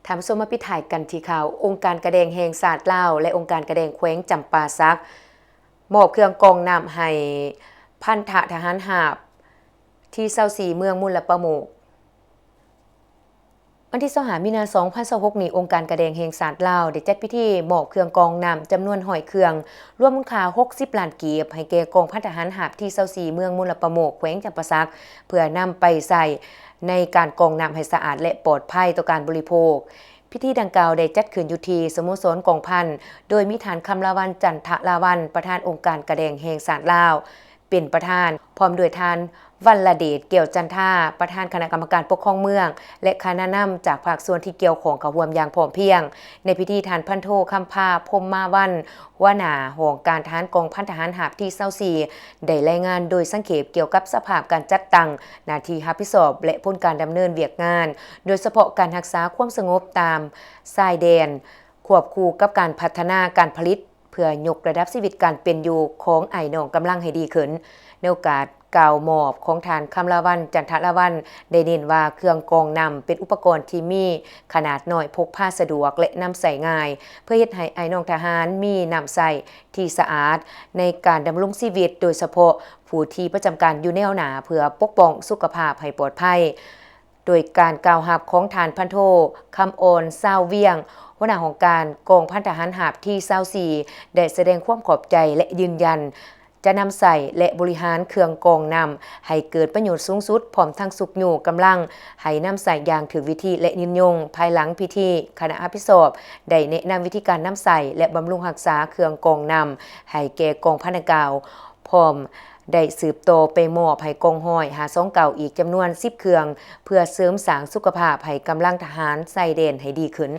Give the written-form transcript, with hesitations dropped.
ถามส้มมาปิดถ่ายกันที่ข่าวองค์การกระแดงแห่งศาสตร์ลาวและองค์การกระแดงแขวงจำปาสักมอบเครื่องกรองน้ำให้พันธะทหารหาบที่24เมืองมุลประโมกวันที่25มีนาคม2026นี้องค์การกระแดงแห่งศาสตร์ลาวได้จัดพิธีมอบเครื่องกรองน้ำจำนวน100เครื่องรวมมูลค่า60ล้านกีบให้แก่กองพันทหารหาบที่24เมืองมุลประโมกแขวงจำปาสักเพื่อนำไปใส่ในการกรองน้ำให้สะอาดและปลอดภัยต่อการบริโภคพิธีดังกล่าวได้จัดขึ้นอยู่ที่สโมสรกองพันโดยมีฐานคำลาวันจันทลาวันประธานองค์การกระแดงแห่งศาสตร์ลาวเป็นประธานพร้อมด้วยทานวัลเดชเกี่ยวจันทาประธานคณะกรรมการปกครองเมืองและคณะนำจากภาคส่วนที่เกี่ยวข้องกับร่วมอย่างพร้อมเพรียงในพิธีทานพันโทคำพาพมมาวันหัวหน้าหองการทหารกองพันทหารหาบที่24ได้รายงานโดยสังเขปเกี่ยวกับสภาพการจัดตั้งหน้าที่รับผิดชอบและผลการดำเนินเวียกงานโดยเฉพาะการรักษาความสงบตามชายแดนควบคู่กับการพัฒนาการผลิตเพื่อยกระดับชีวิตการเป็นอยู่ของไอ้น้องกำลังให้ดีขึ้นในโอกาสกล่าวมอบของทานคำลาวันจันทลาวันได้เน้นว่าเครื่องกรองน้ำเป็นอุปกรณ์ที่มีขนาดน้อยพกพาสะดวกและนำใส่ง่ายเพื่อเฮ็ดให้ไอ้น้องทหารมีน้ำใส่ที่สะอาดในการดำรงชีวิตโดยเฉพาะผู้ที่ประจำการอยู่แนวหน้าเพื่อปกป้องสุขภาพให้ปลอดภัยโดยการกล่าวรับของทานพันโทคำโอนซาวเวียงหัวหน้าของการกองพันทหารหาบที่24ได้แสดงความขอบใจและยืนยันจะนำใส่และบริหารเครื่องกรองน้ำให้เกิดประโยชน์สูงสุดพร้อมทั้งสุขอยู่กำลังให้นำใส่อย่างถูกวิธีและยืนยงภายหลังพิธีคณะรับผิดชอบได้แนะนำวิธีการนำใส่และบำรุงรักษาเครื่องกรองน้ำให้แก่กองพันดังกล่าวพร้อมได้สืบโตไปมอบให้กองห้อยหาซ่องเก่าอีกจำนวน10เครื่องเพื่อเสริมสร้างสุขภาพให้กำลังทหารใส่เด่นให้ดีขึ้น